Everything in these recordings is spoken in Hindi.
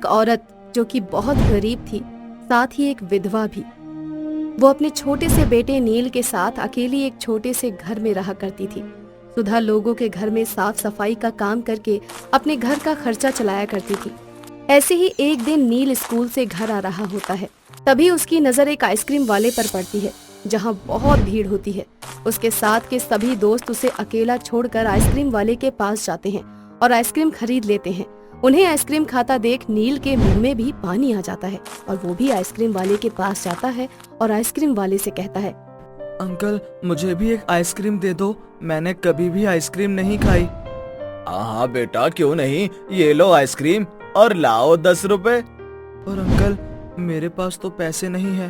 एक औरत जो कि बहुत गरीब थी, साथ ही एक विधवा भी। वो अपने छोटे से बेटे नील के साथ अकेली एक छोटे से घर में रहा करती थी। सुधा लोगों के घर में साफ सफाई का काम करके अपने घर का खर्चा चलाया करती थी। ऐसे ही एक दिन नील स्कूल से घर आ रहा होता है। तभी उसकी नजर एक आइसक्रीम वाले पर पड़ती है, जहाँ बहुत भीड़ होती है। उसके साथ के सभी दोस्त उसे अकेला छोड़कर आइसक्रीम वाले के पास जाते हैं और आइसक्रीम खरीद लेते हैं। उन्हें आइसक्रीम खाता देख नील के मुंह में भी पानी आ जाता है और वो भी आइसक्रीम वाले के पास जाता है और आइसक्रीम वाले से कहता है, अंकल मुझे भी एक आइसक्रीम दे दो, मैंने कभी भी आइसक्रीम नहीं खाई। हाँ बेटा, क्यों नहीं, ये लो आइसक्रीम और लाओ 10 रुपए। पर अंकल मेरे पास तो पैसे नहीं है।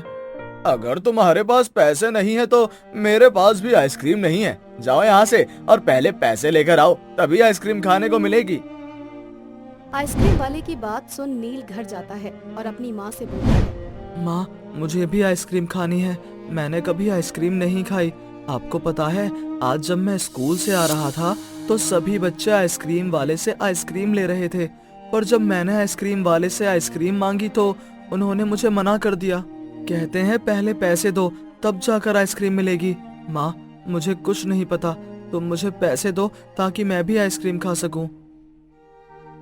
अगर तुम्हारे पास पैसे नहीं है तो मेरे पास भी आइसक्रीम नहीं है। जाओ यहाँ से और पहले पैसे लेकर आओ, तभी आइसक्रीम खाने को मिलेगी। आइसक्रीम वाले की बात सुन नील घर जाता है और अपनी माँ से बोलता है, माँ मुझे भी आइसक्रीम खानी है, मैंने कभी आइसक्रीम नहीं खाई। आपको पता है आज जब मैं स्कूल से आ रहा था तो सभी बच्चे आइसक्रीम वाले से आइसक्रीम ले रहे थे, पर जब मैंने आइसक्रीम वाले से आइसक्रीम मांगी तो उन्होंने मुझे मना कर दिया। कहते हैं पहले पैसे दो तब जाकर आइसक्रीम मिलेगी। माँ मुझे कुछ नहीं पता, तुम मुझे पैसे दो ताकि मैं भी आइसक्रीम खा सकूं।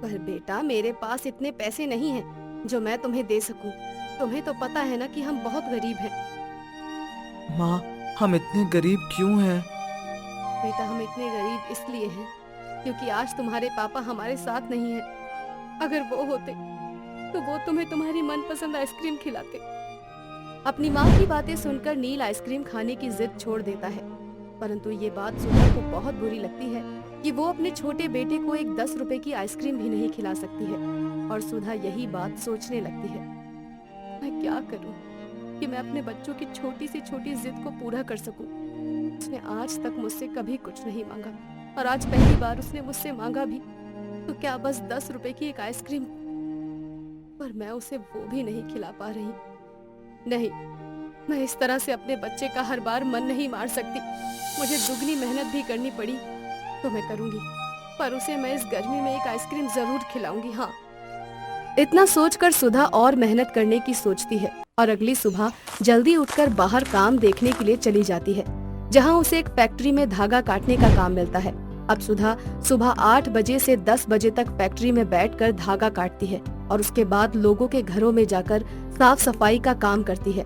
पर बेटा मेरे पास इतने पैसे नहीं हैं जो मैं तुम्हें दे सकूं। तुम्हें तो पता है ना कि हम बहुत गरीब हैं। माँ हम इतने गरीब क्यों हैं? बेटा हम इतने गरीब इसलिए हैं क्योंकि आज तुम्हारे पापा हमारे साथ नहीं है। अगर वो होते तो वो तुम्हें तुम्हारी मनपसंद आइसक्रीम खिलाते। अपनी माँ की बातें सुनकर नील आइसक्रीम खाने की जिद छोड़ देता है, परंतु ये बात सुधा को बहुत बुरी लगती है कि वो अपने छोटे बेटे को एक 10 रुपए की आइसक्रीम भी नहीं खिला सकती है। और सुधा यही बात सोचने लगती है, मैं क्या करूं कि मैं अपने बच्चों की छोटी से छोटी जिद को पूरा कर सकूं। उसने आज तक मुझसे कभी कुछ नहीं मांगा और आज पहली बार उसने मुझसे मांगा भी तो क्या बस 10 रुपए की एक आइसक्रीम, पर मैं उसे वो भी नहीं खिला पा रही। नहीं, मैं इस तरह से अपने बच्चे का हर बार मन नहीं मार सकती। मुझे दुगनी मेहनत भी करनी पड़ी तो मैं करूंगी, पर उसे मैं इस गर्मी में एक आइसक्रीम जरूर खिलाऊंगी। हाँ। इतना सोचकर सुधा और मेहनत करने की सोचती है और अगली सुबह जल्दी उठकर बाहर काम देखने के लिए चली जाती है, जहाँ उसे एक फैक्ट्री में धागा काटने का काम मिलता है। अब सुधा सुबह 8 बजे से 10 बजे तक फैक्ट्री में बैठकर धागा काटती है और उसके बाद लोगों के घरों में जाकर साफ सफाई का काम करती है।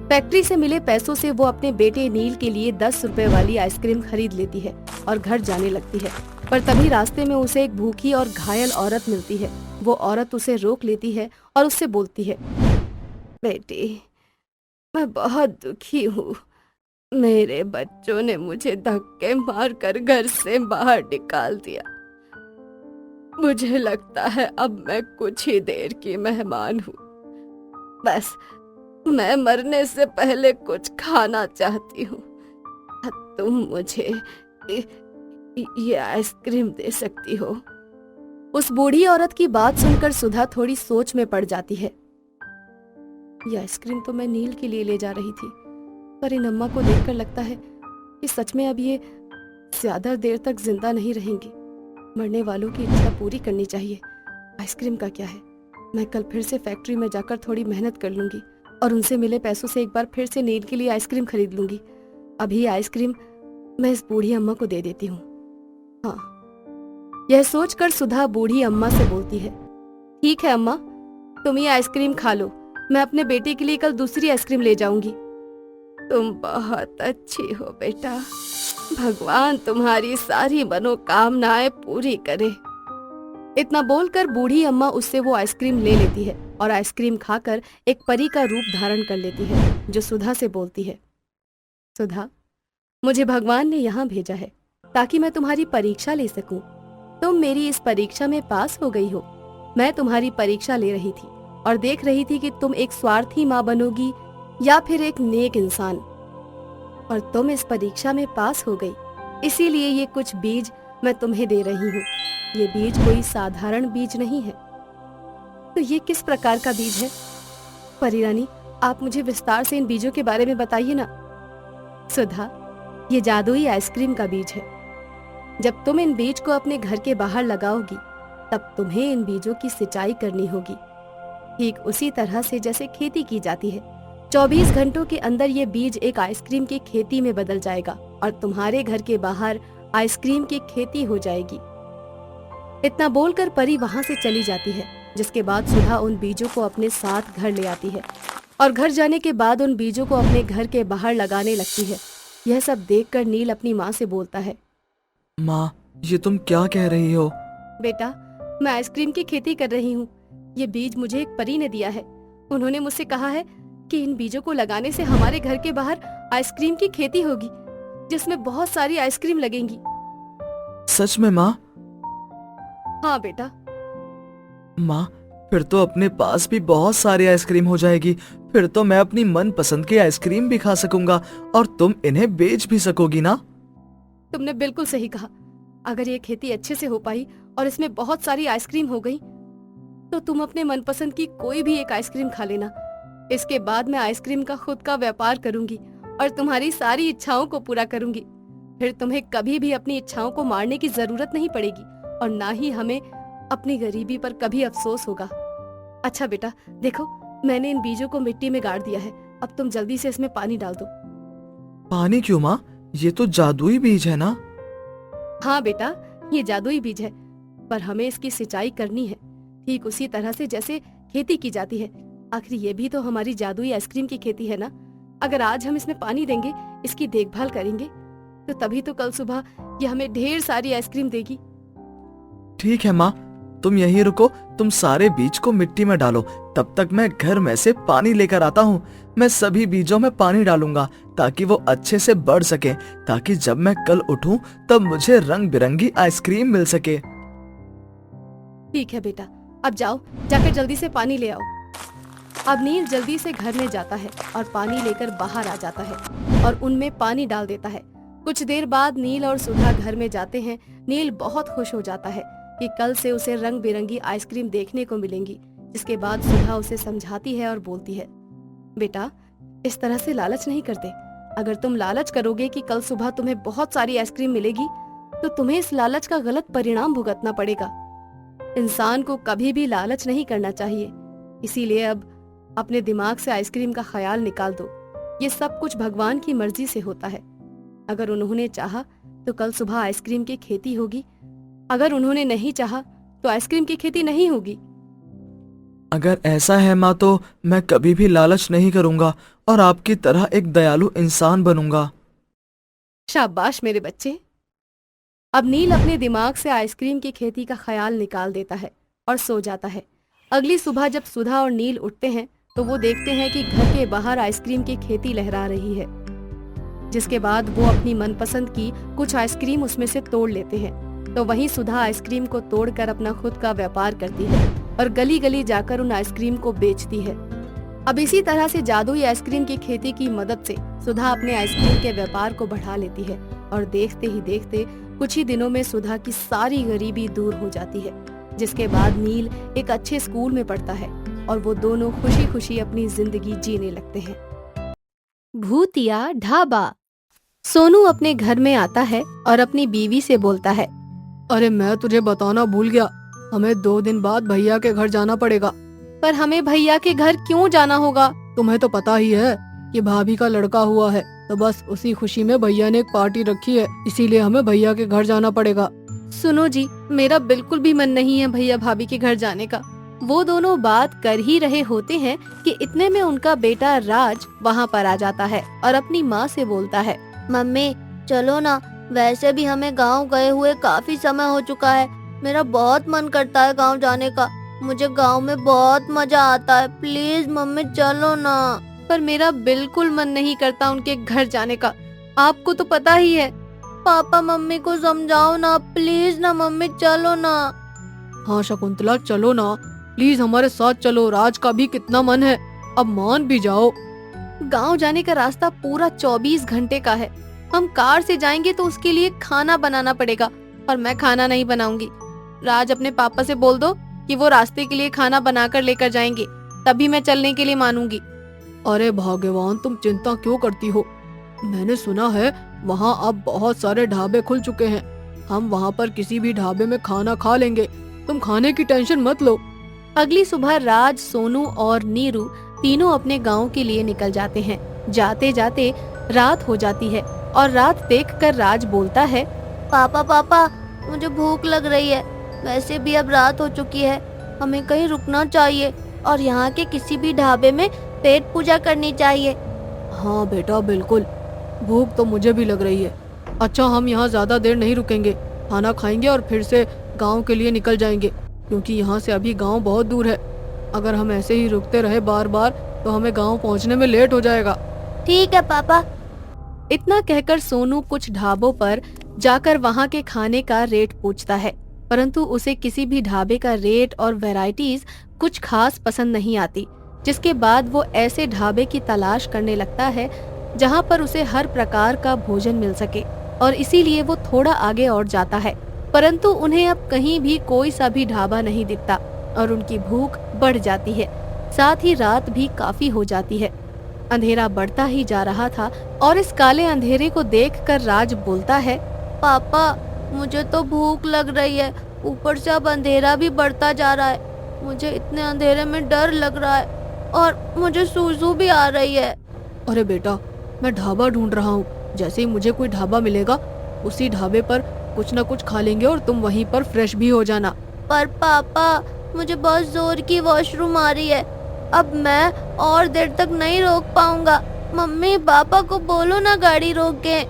फैक्ट्री से मिले पैसों से वो अपने बेटे नील के लिए 10 रुपए वाली आइसक्रीम खरीद लेती है और घर जाने लगती है। पर तभी रास्ते में उसे एक भूखी और घायल औरत मिलती है। वो औरत उसे रोक लेती है और उससे बोलती है, बेटी मैं बहुत दुखी हूँ, मेरे बच्चों ने मुझे धक्के मारकर घर से बाहर निकाल दिया। मुझे लगता है अब मैं कुछ ही देर की मेहमान हूँ। बस मैं मरने से पहले कुछ खाना चाहती हूँ। तुम मुझे ये आइसक्रीम दे सकती हो? उस बूढ़ी औरत की बात सुनकर सुधा थोड़ी सोच में पड़ जाती है। ये आइसक्रीम तो मैं नील के लिए ले जा रही थी, पर इन अम्मा को देखकर लगता है कि सच में अब ये ज्यादा देर तक जिंदा नहीं रहेंगी। मरने वालों की इच्छा पूरी करनी चाहिए। आइसक्रीम का क्या है, मैं कल फिर से फैक्ट्री में जाकर थोड़ी मेहनत कर लूंगी और उनसे मिले पैसों से एक बार फिर से नील के लिए आइसक्रीम खरीद लूंगी। अभी आइसक्रीम मैं इस बूढ़ी अम्मा को दे देती हूँ। हाँ। यह सोचकर सुधा बूढ़ी अम्मा से बोलती है, ठीक है अम्मा, तुम ये आइसक्रीम खा लो, मैं अपने बेटे के लिए कल दूसरी आइसक्रीम ले जाऊंगी। तुम बहुत अच्छी हो बेटा, भगवान तुम्हारी सारी मनोकामनाएं पूरी करे। इतना बोलकर बूढ़ी अम्मा उससे वो आइसक्रीम ले लेती है और आइसक्रीम खाकर एक परी का रूप धारण कर लेती है, जो सुधा से बोलती है, सुधा मुझे भगवान ने यहाँ भेजा है ताकि मैं तुम्हारी परीक्षा ले सकूं। तुम मेरी इस परीक्षा में पास हो गई हो। मैं तुम्हारी परीक्षा ले रही थी और देख रही थी कि तुम एक स्वार्थी माँ बनोगी या फिर एक नेक इंसान, और तुम इस परीक्षा में पास हो गई। इसीलिए ये कुछ बीज मैं तुम्हें दे रही हूँ। ये बीज कोई साधारण बीज नहीं है। तो ये किस प्रकार का बीज है? परी रानी, आप मुझे विस्तार से इन बीजों के बारे में बताइए ना। सुधा, ये जादुई आइसक्रीम का बीज है। जब तुम इन बीज को अपने घर के बाहर लगाओगी तब तुम्हें इन बीजों की सिंचाई करनी होगी ठीक उसी तरह से जैसे खेती की जाती है। 24 घंटों के अंदर ये बीज एक आइसक्रीम की खेती में बदल जाएगा और तुम्हारे घर के बाहर आइसक्रीम की खेती हो जाएगी। इतना बोलकर परी वहां से चली जाती है, जिसके बाद सुधा उन बीजों को अपने साथ घर ले आती है और घर जाने के बाद उन बीजों को अपने घर के बाहर लगाने लगती है। यह सब देखकर नील अपनी माँ से बोलता है, माँ, ये तुम क्या कह रही हो? बेटा, मैं आइसक्रीम की खेती कर रही हूँ। ये बीज मुझे एक परी ने दिया है। उन्होंने मुझसे कहा है कि इन बीजों को लगाने से हमारे घर के बाहर आइसक्रीम की खेती होगी, जिसमें बहुत सारी आइसक्रीम लगेंगी। सच में माँ? हाँ बेटा। माँ, फिर तो अपने पास भी बहुत सारी आइसक्रीम हो जाएगी। फिर तो मैं अपनी मन पसंद की आइसक्रीम भी खा सकूंगा और तुम इन्हें बेच भी सकोगी ना? तुमने बिल्कुल सही कहा। अगर ये खेती अच्छे से हो पाई और इसमें बहुत सारी आइसक्रीम हो गई, तो तुम अपने मनपसंद की कोई भी एक आइसक्रीम खा लेना। इसके बाद मैं आइसक्रीम का खुद का व्यापार करूंगी और तुम्हारी सारी इच्छाओं को पूरा करूंगी। फिर तुम्हें कभी भी अपनी इच्छाओं को मारने की जरूरत नहीं पड़ेगी और ना ही हमें अपनी गरीबी पर कभी अफसोस होगा। अच्छा बेटा, देखो, मैंने इन बीजों को मिट्टी में गाड़ दिया है। अब तुम जल्दी से इसमें पानी डाल दो। पानी क्यों माँ? ये तो जादुई बीज है ना? हाँ बेटा, ये जादुई बीज है, पर हमें इसकी सिंचाई करनी है, ठीक उसी तरह से जैसे खेती की जाती है। आखिर ये भी तो हमारी जादुई आइसक्रीम की खेती है ना। अगर आज हम इसमें पानी देंगे, इसकी देखभाल करेंगे, तो तभी तो कल सुबह ये हमें ढेर सारी आइसक्रीम देगी। ठीक है माँ, तुम यहीं रुको। तुम सारे बीज को मिट्टी में डालो, तब तक मैं घर में से पानी लेकर आता हूँ। मैं सभी बीजों में पानी डालूंगा ताकि वो अच्छे से बढ़ सके, ताकि जब मैं कल उठूं तब मुझे रंग बिरंगी आइसक्रीम मिल सके। ठीक है बेटा, अब जाओ, जाकर जल्दी से पानी ले आओ। अब नील जल्दी से घर में जाता है और पानी लेकर बाहर आ जाता है और उनमें पानी डाल देता है। कुछ देर बाद नील और सुधा घर में जाते हैं। नील बहुत खुश हो जाता है कि कल से उसे रंग बिरंगी आइसक्रीम देखने को मिलेंगी। जिसके बाद सुधा उसे समझाती है और बोलती है, बेटा, इस तरह से लालच नहीं करते। अगर तुम लालच करोगे कि कल सुबह तुम्हें बहुत सारी आइसक्रीम मिलेगी, तो तुम्हें इस लालच का गलत परिणाम भुगतना पड़ेगा। इंसान को कभी भी लालच नहीं करना चाहिए। इसीलिए अब अपने दिमाग से आइसक्रीम का ख्याल निकाल दो। ये सब कुछ भगवान की मर्जी से होता है। अगर उन्होंने चाहा तो कल सुबह आइसक्रीम की खेती होगी, अगर उन्होंने नहीं चाहा तो आइसक्रीम की खेती नहीं होगी। अगर ऐसा है माँ, तो मैं कभी भी लालच नहीं करूंगा और आपकी तरह एक दयालु इंसान बनूंगा। शाबाश मेरे बच्चे। अब नील अपने दिमाग से आइसक्रीम की खेती का ख्याल निकाल देता है और सो जाता है। अगली सुबह जब सुधा और नील उठते हैं तो वो देखते हैं कि घर के बाहर आइसक्रीम की खेती लहरा रही है। जिसके बाद वो अपनी मनपसंद की कुछ आइसक्रीम उसमें से तोड़ लेते हैं। तो वहीं सुधा आइसक्रीम को तोड़कर अपना खुद का व्यापार करती है और गली गली जाकर उन आइसक्रीम को बेचती है। अब इसी तरह से जादुई आइसक्रीम की खेती की मदद से सुधा अपने आइसक्रीम के व्यापार को बढ़ा लेती है और देखते ही देखते कुछ ही दिनों में सुधा की सारी गरीबी दूर हो जाती है। जिसके बाद नील एक अच्छे स्कूल में पढ़ता है और वो दोनों खुशी खुशी अपनी जिंदगी जीने लगते हैं। भूतिया ढाबा। सोनू अपने घर में आता है और अपनी बीवी से बोलता है, अरे मैं तुझे बताना भूल गया, हमें 2 दिन बाद भैया के घर जाना पड़ेगा। पर हमें भैया के घर क्यों जाना होगा? तुम्हें तो पता ही है कि भाभी का लड़का हुआ है, तो बस उसी खुशी में भैया ने एक पार्टी रखी है, इसीलिए हमें भैया के घर जाना पड़ेगा। सुनो जी, मेरा बिल्कुल भी मन नहीं है भैया भाभी के घर जाने का। वो दोनों बात कर ही रहे होते हैं कि इतने में उनका बेटा राज वहाँ पर आ जाता है और अपनी माँ से बोलता है, मम्मी चलो ना, वैसे भी हमें गांव गए हुए काफी समय हो चुका है। मेरा बहुत मन करता है गांव जाने का, मुझे गांव में बहुत मजा आता है। प्लीज मम्मी चलो ना। पर मेरा बिल्कुल मन नहीं करता उनके घर जाने का, आपको तो पता ही है। पापा मम्मी को समझाओ ना, प्लीज ना मम्मी चलो ना। हाँ शकुंतला चलो ना, प्लीज हमारे साथ चलो, राज का भी कितना मन है, अब मान भी जाओ। गांव जाने का रास्ता पूरा 24 घंटे का है। हम कार से जाएंगे तो उसके लिए खाना बनाना पड़ेगा और मैं खाना नहीं बनाऊंगी। राज अपने पापा से बोल दो कि वो रास्ते के लिए खाना बनाकर लेकर जाएंगे, तभी मैं चलने के लिए मानूंगी। अरे भगवान, तुम चिंता क्यों करती हो? मैंने सुना है वहाँ अब बहुत सारे ढाबे खुल चुके हैं, हम वहाँ पर किसी भी ढाबे में खाना खा लेंगे, तुम खाने की टेंशन मत लो। अगली सुबह राज, सोनू और नीरू तीनों अपने गांव के लिए निकल जाते हैं। जाते जाते रात हो जाती है और रात देखकर राज बोलता है, पापा पापा, मुझे भूख लग रही है। वैसे भी अब रात हो चुकी है, हमें कहीं रुकना चाहिए और यहाँ के किसी भी ढाबे में पेट पूजा करनी चाहिए। हाँ बेटा बिल्कुल, भूख तो मुझे भी लग रही है। अच्छा, हम यहाँ ज्यादा देर नहीं रुकेंगे, खाना खाएंगे और फिर से गांव के लिए निकल जाएंगे, क्योंकि यहाँ से अभी गांव बहुत दूर है। अगर हम ऐसे ही रुकते रहे बार बार तो हमें गांव पहुँचने में लेट हो जाएगा। ठीक है पापा। इतना कहकर सोनू कुछ ढाबों पर जाकर वहाँ के खाने का रेट पूछता है, परंतु उसे किसी भी ढाबे का रेट और वैरायटीज कुछ खास पसंद नहीं आती, जिसके बाद वो ऐसे ढाबे की तलाश करने लगता है जहाँ पर उसे हर प्रकार का भोजन मिल सके, और इसीलिए वो थोड़ा आगे और जाता है, परंतु उन्हें अब कहीं भी कोई सा भी ढाबा नहीं दिखता और उनकी भूख बढ़ जाती है। साथ ही रात भी काफी हो जाती है। अंधेरा बढ़ता ही जा रहा था और इस काले अंधेरे को देखकर राज बोलता है, पापा, मुझे तो भूख लग रही है, ऊपर से अब अंधेरा भी बढ़ता जा रहा है। मुझे इतने अंधेरे में डर लग रहा है और मुझे सूजू भी आ रही है। अरे बेटा, मैं ढाबा ढूंढ रहा हूँ। जैसे ही मुझे कोई ढाबा मिलेगा उसी ढाबे पर कुछ न कुछ खा लेंगे और तुम वहीं पर फ्रेश भी हो जाना। पर पापा, मुझे बहुत जोर की वॉशरूम आ रही है, अब मैं और देर तक नहीं रोक पाऊंगा। मम्मी पापा को बोलो ना गाड़ी रोके।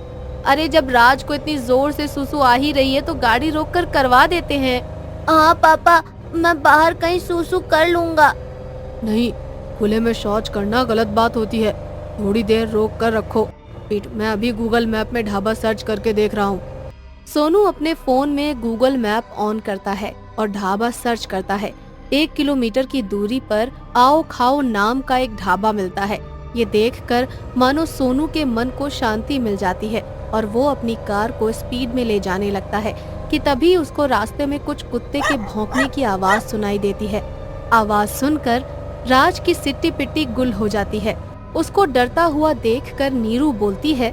अरे जब राज को इतनी जोर से सुसु आ ही रही है तो गाड़ी रोककर करवा देते हैं। हाँ पापा, मैं बाहर कहीं सूसू कर लूंगा। नहीं, खुले में शौच करना गलत बात होती है। थोड़ी देर रोक कर रखो। मैं अभी गूगल मैप में ढाबा सर्च करके देख रहा हूँ। सोनू अपने फोन में गूगल मैप ऑन करता है और ढाबा सर्च करता है। 1 किलोमीटर की दूरी पर आओ खाओ नाम का एक ढाबा मिलता है। ये देखकर मानो सोनू के मन को शांति मिल जाती है और वो अपनी कार को स्पीड में ले जाने लगता है कि तभी उसको रास्ते में कुछ कुत्ते के भौंकने की आवाज सुनाई देती है। आवाज सुनकर राज की सिट्टी पिट्टी गुल हो जाती है। उसको डरता हुआ देखकर नीरू बोलती है,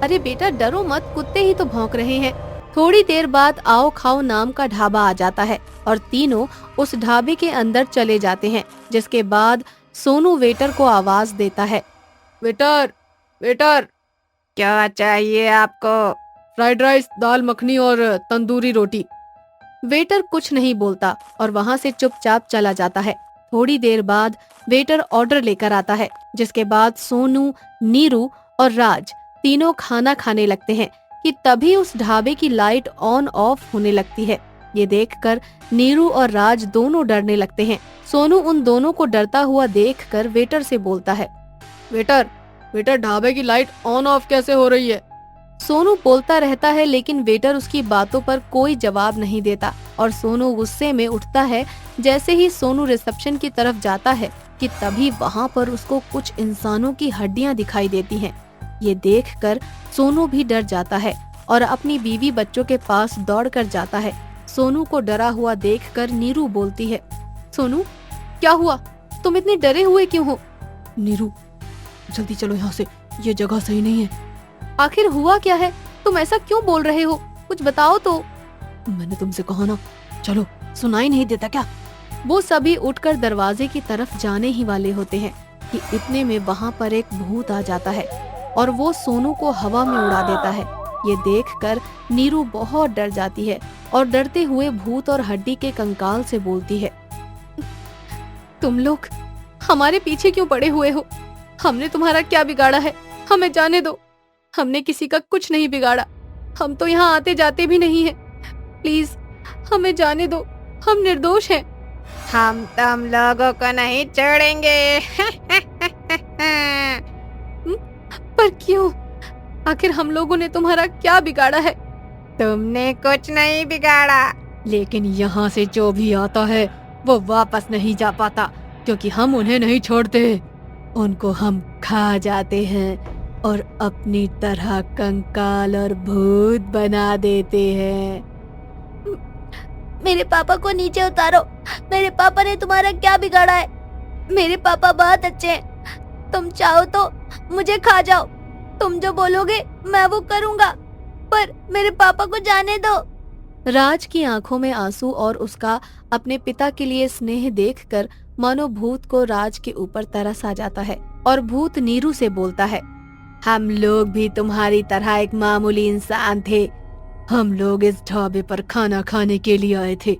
अरे बेटा डरो मत, कुत्ते ही तो भौंक रहे हैं। थोड़ी देर बाद आओ खाओ नाम का ढाबा आ जाता है और तीनों उस ढाबे के अंदर चले जाते हैं, जिसके बाद सोनू वेटर को आवाज देता है, वेटर, वेटर, क्या चाहिए आपको? फ्राइड राइस, दाल मखनी और तंदूरी रोटी। वेटर कुछ नहीं बोलता और वहाँ से चुपचाप चला जाता है। थोड़ी देर बाद वेटर ऑर्डर लेकर आता है, जिसके बाद सोनू, नीरू और राज तीनों खाना खाने लगते हैं कि तभी उस ढाबे की लाइट ऑन ऑफ होने लगती है। ये देखकर नीरू और राज दोनों डरने लगते हैं। सोनू उन दोनों को डरता हुआ देखकर वेटर से बोलता है, वेटर, वेटर, ढाबे की लाइट ऑन ऑफ कैसे हो रही है? सोनू बोलता रहता है लेकिन वेटर उसकी बातों पर कोई जवाब नहीं देता और सोनू गुस्से में उठता है। जैसे ही सोनू रिसेप्शन की तरफ जाता है कि तभी वहाँ पर उसको कुछ इंसानों की हड्डियाँ दिखाई देती हैं। ये देखकर सोनू भी डर जाता है और अपनी बीवी बच्चों के पास दौड़कर जाता है। सोनू को डरा हुआ देखकर नीरू बोलती है, सोनू क्या हुआ, तुम इतने डरे हुए क्यों हो? नीरू, जल्दी चलो यहाँ से, ये जगह सही नहीं है। आखिर हुआ क्या है? तुम ऐसा क्यों बोल रहे हो? कुछ बताओ तो। मैंने तुमसे कहा ना, चलो, सुनाई नहीं देता क्या? वो सभी उठकर दरवाजे की तरफ जाने ही वाले होते हैं कि इतने में वहाँ पर एक भूत आ जाता है और वो सोनू को हवा में उड़ा देता है। ये देखकर नीरू बहुत डर जाती है और डरते हुए भूत और हड्डी के कंकाल से बोलती है, तुम लोग हमारे पीछे क्यों पड़े हुए हो? हमने तुम्हारा क्या बिगाड़ा है? हमें जाने दो, हमने किसी का कुछ नहीं बिगाड़ा। हम तो यहाँ आते जाते भी नहीं हैं। प्लीज हमें जाने दो, हम निर्दोष हैं। हम तुम लोगों को नहीं छोड़ेंगे। पर क्यों? आखिर हम लोगों ने तुम्हारा क्या बिगाड़ा है? तुमने कुछ नहीं बिगाड़ा, लेकिन यहाँ से जो भी आता है वो वापस नहीं जा पाता, क्योंकि हम उन्हें नहीं छोड़ते। उनको हम खा जाते हैं और अपनी तरह कंकाल और भूत बना देते हैं। मेरे पापा को नीचे उतारो। मेरे पापा ने तुम्हारा क्या बिगाड़ा है? मेरे पापा बहुत अच्छे हैं। तुम चाहो तो मुझे खा जाओ। तुम जो बोलोगे मैं वो करूँगा, पर मेरे पापा को जाने दो। राज की आंखों में आंसू और उसका अपने पिता के लिए स्नेह देखकर मानो भूत को राज के ऊपर तरस आ जाता है और भूत नीरू से बोलता है, हम लोग भी तुम्हारी तरह एक मामूली इंसान थे। हम लोग इस ढाबे पर खाना खाने के लिए आए थे,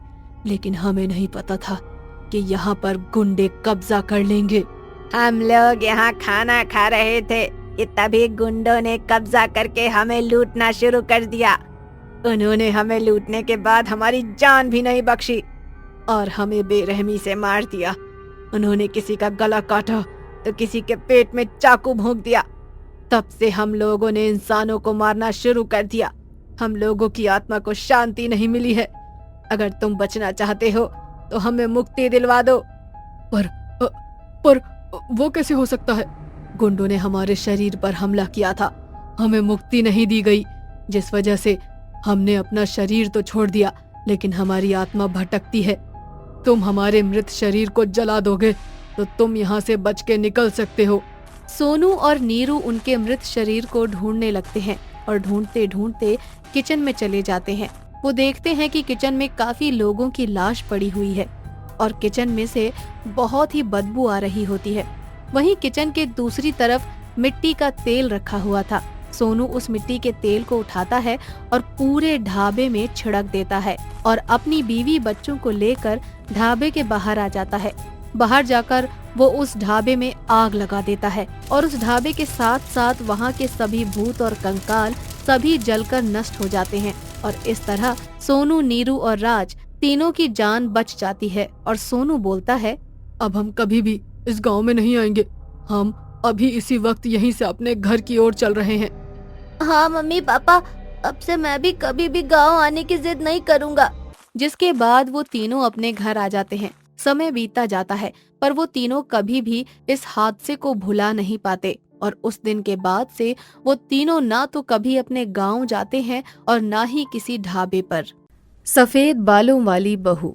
लेकिन हमें नहीं पता था कि यहाँ पर गुंडे कब्जा कर लेंगे। हम लोग यहाँ खाना खा रहे थे कि तभी गुंडों ने कब्जा करके हमें लूटना शुरू कर दिया। उन्होंने हमें लूटने के बाद हमारी जान भी नहीं बख्शी और हमें बेरहमी से मार दिया। उन्होंने किसी का गला काटा तो किसी के पेट में चाकू भोंक दिया। तब से हम लोगों ने इंसानों को मारना शुरू कर दिया। हम लोगों की आत्मा को शांति नहीं मिली है। अगर तुम बचना चाहते हो तो हमें मुक्ति दिलवा दो। पर वो कैसे हो सकता है? गुंडों ने हमारे शरीर पर हमला किया था, हमें मुक्ति नहीं दी गई, जिस वजह से हमने अपना शरीर तो छोड़ दिया, लेकिन हमारी आत्मा भटकती है। तुम हमारे मृत शरीर को जला दोगे तो तुम यहाँ से बच के निकल सकते हो। सोनू और नीरू उनके मृत शरीर को ढूंढने लगते हैं और ढूंढते ढूंढते किचन में चले जाते हैं। वो देखते हैं कि किचन में काफी लोगों की लाश पड़ी हुई है और किचन में से बहुत ही बदबू आ रही होती है। वहीं किचन के दूसरी तरफ मिट्टी का तेल रखा हुआ था। सोनू उस मिट्टी के तेल को उठाता है और पूरे ढाबे में छिड़क देता है और अपनी बीवी बच्चों को लेकर ढाबे के बाहर आ जाता है। बाहर जाकर वो उस ढाबे में आग लगा देता है और उस ढाबे के साथ साथ वहाँ के सभी भूत और कंकाल सभी जलकर नष्ट हो जाते हैं और इस तरह सोनू, नीरू और राज तीनों की जान बच जाती है। और सोनू बोलता है, अब हम कभी भी इस गांव में नहीं आएंगे। हम अभी इसी वक्त यहीं से अपने घर की ओर चल रहे हैं। हाँ मम्मी पापा, अब से मैं भी कभी भी गांव आने की जिद नहीं करूँगा। जिसके बाद वो तीनों अपने घर आ जाते हैं। समय बीतता जाता है पर वो तीनों कभी भी इस हादसे को भुला नहीं पाते और उस दिन के बाद से वो तीनों ना तो कभी अपने गांव जाते हैं और ना ही किसी ढाबे पर। सफेद बालों वाली बहू।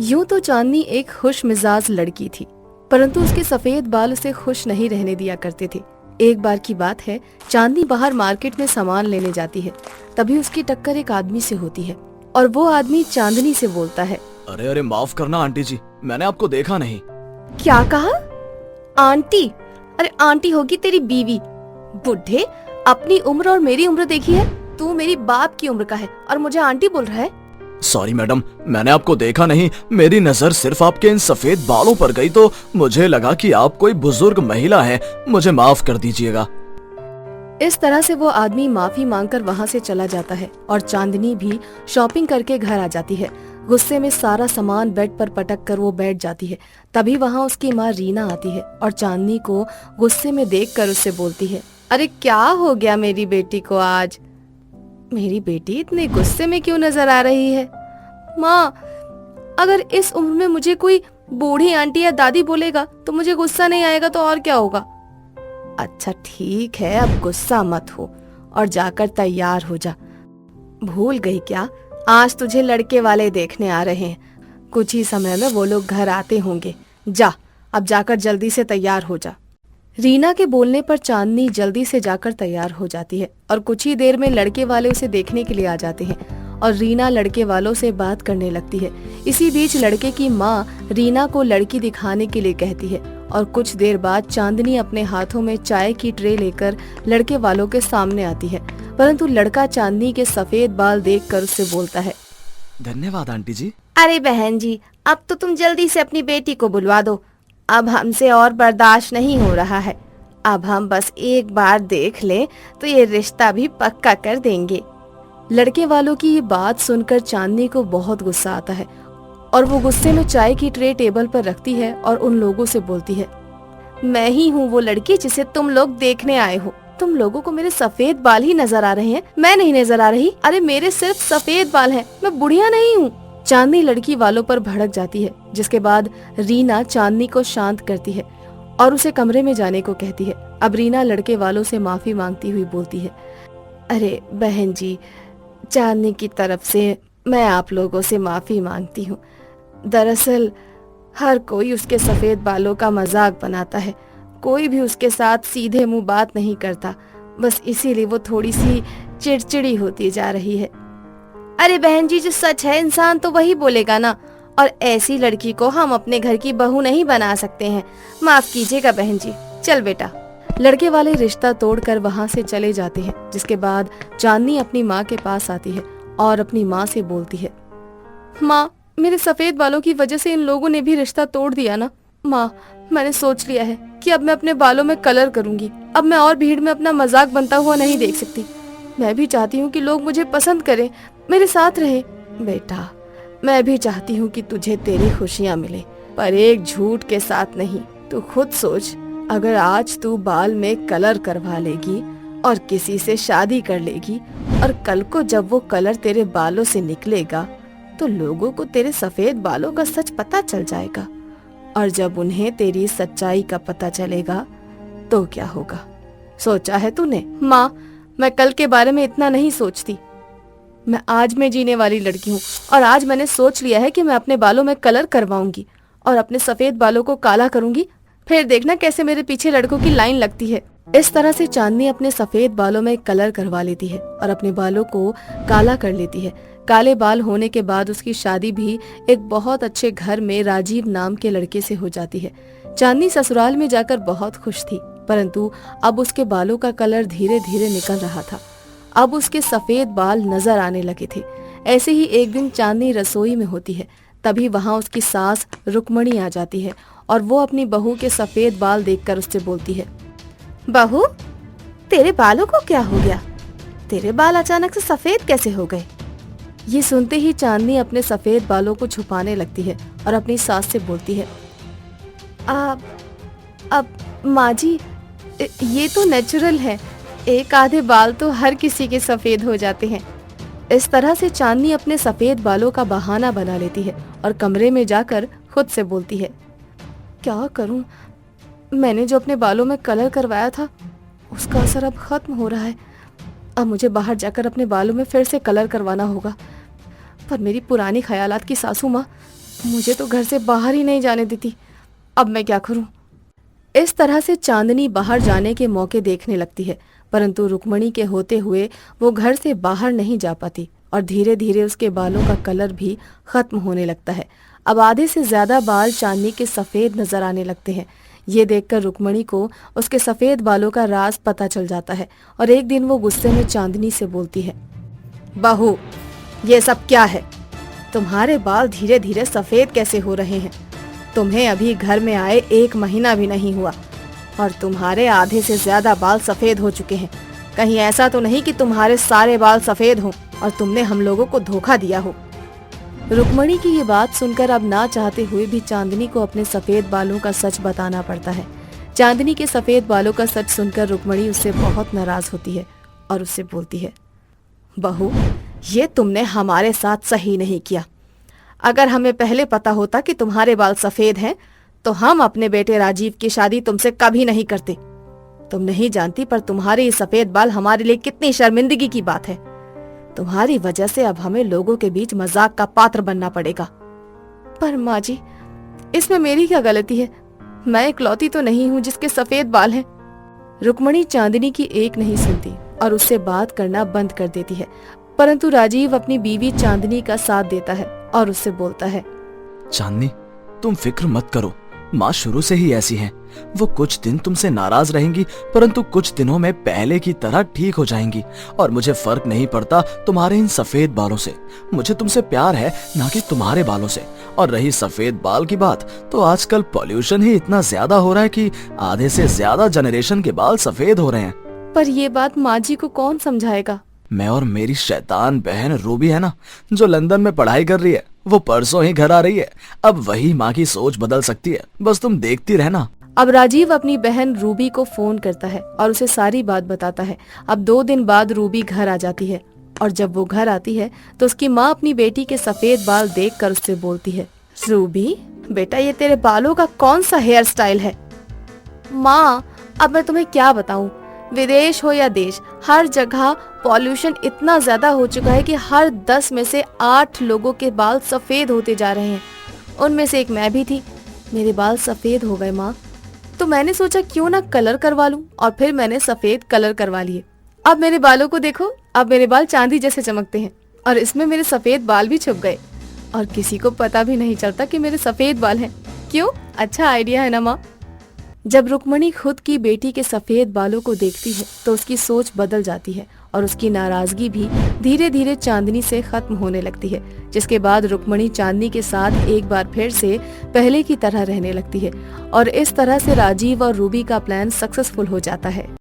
यूं तो चांदनी एक खुश मिजाज लड़की थी, परंतु उसके सफेद बाल उसे खुश नहीं रहने दिया करते थे। एक बार की बात है, चांदनी बाहर मार्केट में सामान लेने जाती है। तभी उसकी टक्कर एक आदमी से होती है और वो आदमी चांदनी से बोलता है, अरे अरे माफ करना आंटी जी, मैंने आपको देखा नहीं। क्या कहा? आंटी? अरे आंटी होगी तेरी बीवी। बुढ़े, अपनी उम्र और मेरी उम्र देखी है? तू मेरी बाप की उम्र का है और मुझे आंटी बोल रहा है? सॉरी मैडम, मैंने आपको देखा नहीं। मेरी नजर सिर्फ आपके इन सफेद बालों पर गई तो मुझे लगा कि आप कोई बुजुर्ग महिला हैं। मुझे माफ कर दीजिएगा। इस तरह से वो आदमी माफी मांगकर वहाँ से चला जाता है और चांदनी भी शॉपिंग करके घर आ जाती है। गुस्से में सारा सामान बेड पर पटक कर वो बैठ जाती है। तभी वहाँ उसकी माँ रीना आती है और चांदनी को गुस्से में देखकर उससे बोलती है, अरे क्या हो गया मेरी बेटी को आज? मेरी बेटी इतने गुस्से में क्यों नजर आ रही है? माँ, अगर इस उम्र में मुझे कोई बूढ़ी आंटी या दादी बोलेगा तो मुझे गुस्सा नहीं आएगा तो और क्या होगा? अच्छा ठीक है, अब गुस्सा मत हो और जाकर तैयार हो जा। भूल गई क्या, आज तुझे लड़के वाले देखने आ रहे हैं। कुछ ही समय में वो लोग घर आते होंगे। जा, अब जाकर जल्दी से तैयार हो जा। रीना के बोलने पर चांदनी जल्दी से जाकर तैयार हो जाती है और कुछ ही देर में लड़के वाले उसे देखने के लिए आ जाते हैं और रीना लड़के वालों से बात करने लगती है। इसी बीच लड़के की माँ रीना को लड़की दिखाने के लिए कहती है और कुछ देर बाद चांदनी अपने हाथों में चाय की ट्रे लेकर लड़के वालों के सामने आती है, परंतु लड़का चांदनी के सफेद बाल देखकर उससे बोलता है, धन्यवाद आंटी जी। अरे बहन जी, अब तो तुम जल्दी से अपनी बेटी को बुलवा दो। अब हमसे और बर्दाश्त नहीं हो रहा है। अब हम बस एक बार देख लें तो ये रिश्ता भी पक्का कर देंगे। लड़के वालों की ये बात सुनकर चांदनी को बहुत गुस्सा आता है और वो गुस्से में चाय की ट्रे टेबल पर रखती है और उन लोगों से बोलती है, मैं ही हूँ वो लड़की जिसे तुम लोग देखने आए हो। तुम लोगों को मेरे सफेद बाल ही नजर आ रहे हैं, मैं नहीं नजर आ रही। अरे मेरे सिर्फ सफेद बाल हैं, मैं बुढ़िया नहीं हूँ। चांदनी लड़की वालों पर भड़क जाती है, जिसके बाद रीना चांदनी को शांत करती है और उसे कमरे में जाने को कहती है। अब रीना लड़के वालों से माफी मांगती हुई बोलती है, अरे बहन जी, चांदनी की तरफ से मैं आप लोगों से माफी मांगती हूँ। दरअसल हर कोई उसके सफेद बालों का मजाक बनाता है, कोई भी उसके साथ सीधे मुंह बात नहीं करता, बस इसीलिए वो थोड़ी सी चिड़चिड़ी होती जा रही है। अरे बहन जी, जो सच है इंसान तो वही बोलेगा ना। और ऐसी लड़की को हम अपने घर की बहू नहीं बना सकते हैं। माफ कीजिएगा बहन जी, चल बेटा। लड़के वाले रिश्ता तोड़कर वहाँ से चले जाते हैं, जिसके बाद चांदनी अपनी माँ के पास आती है और अपनी माँ से बोलती है, माँ, मेरे सफेद बालों की वजह से इन लोगों ने भी रिश्ता तोड़ दिया ना। माँ, मैंने सोच लिया है कि अब मैं अपने बालों में कलर करूंगी। अब मैं और भीड़ में अपना मजाक बनता हुआ नहीं देख सकती। मैं भी चाहती हूँ कि लोग मुझे पसंद करें, मेरे साथ रहें। बेटा, मैं भी चाहती हूँ कि तुझे तेरी खुशियाँ मिले, पर एक झूठ के साथ नहीं। तू खुद सोच, अगर आज तू बाल में कलर करवा लेगी और किसी से शादी कर लेगी और कल को जब वो कलर तेरे बालों से निकलेगा तो लोगों को तेरे सफेद बालों का सच पता चल जाएगा, और जब उन्हें तेरी सच्चाई का पता चलेगा तो क्या होगा? सोचा है तूने? माँ, मैं कल के बारे में इतना नहीं सोचती। मैं आज में जीने वाली लड़की हूँ और आज मैंने सोच लिया है कि मैं अपने बालों में कलर करवाऊंगी और अपने सफेद बालों को काला करूंगी। फिर देखना कैसे मेरे पीछे लड़कों की लाइन लगती है। इस तरह से चांदनी अपने सफेद बालों में कलर करवा लेती है और अपने बालों को काला कर लेती है। काले बाल होने के बाद उसकी शादी भी एक बहुत अच्छे घर में राजीव नाम के लड़के से हो जाती है। चांदनी ससुराल में जाकर बहुत खुश थी, परंतु अब उसके बालों का कलर धीरे धीरे निकल रहा था। अब उसके सफेद बाल नजर आने लगे थे। ऐसे ही एक दिन चांदनी रसोई में होती है, तभी वहाँ उसकी सास रुक्मणी आ जाती है और वो अपनी बहू के सफेद बाल देखकर उससे बोलती है, बहू, तेरे बालों को क्या हो गया? तेरे बाल अचानक से सफेद कैसे हो गए? ये सुनते ही चांदनी अपने सफेद बालों को छुपाने लगती है और अपनी सास से बोलती है, अब माँ जी, ये तो नेचुरल है, एक आधे बाल तो हर किसी के सफेद हो जाते हैं। इस तरह से चांदनी अपने सफेद बालों का बहाना बना लेती है और कमरे में जाकर खुद से बोलती है, क्या करूं? मैंने जो अपने बालों में कलर करवाया था उसका असर अब खत्म हो रहा है। अब मुझे बाहर जाकर अपने बालों में फिर से कलर करवाना होगा। पर मेरी पुरानी ख्यालात की सासू माँ मुझे तो घर से बाहर ही नहीं जाने देती। अब मैं क्या करूं? इस तरह से चांदनी बाहर जाने के मौके देखने लगती है, परंतु रुक्मणी के होते हुए वो घर से बाहर नहीं जा पाती और धीरे धीरे उसके बालों का कलर भी खत्म होने लगता है। अब आधे से ज्यादा बाल चांदनी के सफेद नजर आने लगते हैं। ये देखकर रुक्मणी को उसके सफेद बालों का राज पता चल जाता है और एक दिन वो गुस्से में चांदनी से बोलती है, बहू, ये सब क्या है? तुम्हारे बाल धीरे धीरे सफेद कैसे हो रहे हैं? तुम्हें अभी घर में आए 1 महीना भी नहीं हुआ और तुम्हारे आधे से ज्यादा बाल सफेद हो चुके हैं। कहीं ऐसा तो नहीं कि तुम्हारे सारे बाल सफेद हों और तुमने हम लोगों को धोखा दिया हो? रुक्मणी की ये बात सुनकर अब ना चाहते हुए भी चांदनी को अपने सफेद बालों का सच बताना पड़ता है। चांदनी के सफेद बालों का सच सुनकर रुक्मणी उससे बहुत नाराज होती है और उससे बोलती है, बहू, ये तुमने हमारे साथ सही नहीं किया। अगर हमें पहले पता होता कि तुम्हारे बाल सफेद हैं तो हम अपने बेटे राजीव की शादी तुमसे कभी नहीं करते। तुम नहीं जानती, पर तुम्हारे ये सफेद बाल हमारे लिए कितनी शर्मिंदगी की बात है। तुम्हारी वजह से अब हमें लोगों के बीच मजाक का पात्र बनना पड़ेगा। पर माँ जी, इसमें मेरी क्या गलती है? मैं इकलौती तो नहीं हूँ जिसके सफेद बाल हैं। रुक्मणी चांदनी की एक नहीं सुनती और उससे बात करना बंद कर देती है, परंतु राजीव अपनी बीवी चांदनी का साथ देता है और उससे बोलता है, चांदनी, तुम फिक्र मत करो, माँ शुरू से ही ऐसी हैं। वो कुछ दिन तुमसे नाराज रहेंगी, परंतु कुछ दिनों में पहले की तरह ठीक हो जाएंगी और मुझे फर्क नहीं पड़ता तुम्हारे इन सफेद बालों से। मुझे तुमसे प्यार है, ना कि तुम्हारे बालों से। और रही सफेद बाल की बात, तो आजकल पॉल्यूशन ही इतना ज्यादा हो रहा है कि आधे से ज्यादा जनरेशन के बाल सफेद हो रहे हैं। पर ये बात माँ जी को कौन समझाएगा? मैं और मेरी शैतान बहन रूबी है ना, जो लंदन में पढ़ाई कर रही है, वो परसों ही घर आ रही है। अब वही माँ की सोच बदल सकती है, बस तुम देखती रहना। अब राजीव अपनी बहन रूबी को फोन करता है और उसे सारी बात बताता है। अब 2 दिन बाद रूबी घर आ जाती है और जब वो घर आती है तो उसकी माँ अपनी बेटी के सफेद बाल देखकर उससे बोलती है, रूबी बेटा, ये तेरे बालों का कौन सा हेयर स्टाइल है? माँ, अब मैं तुम्हें क्या बताऊं, विदेश हो या देश, हर जगह पॉल्यूशन इतना ज्यादा हो चुका है कि हर 10 में से 8 लोगों के बाल सफेद होते जा रहे हैं। उनमें से एक मैं भी थी। मेरे बाल सफेद हो गए माँ, तो मैंने सोचा क्यों ना कलर करवा लूं और फिर मैंने सफेद कलर करवा लिए। अब मेरे बालों को देखो, अब मेरे बाल चांदी जैसे चमकते हैं और इसमें मेरे सफेद बाल भी छुप गए। और किसी को पता भी नहीं चलता कि मेरे सफेद बाल हैं। क्यों? अच्छा आइडिया है ना माँ। जब रुक्मणी खुद की बेटी के सफेद बालों को देखती है तो उसकी सोच बदल जाती है और उसकी नाराजगी भी धीरे धीरे चांदनी से खत्म होने लगती है, जिसके बाद रुक्मणी चांदनी के साथ एक बार फिर से पहले की तरह रहने लगती है और इस तरह से राजीव और रूबी का प्लान सक्सेसफुल हो जाता है।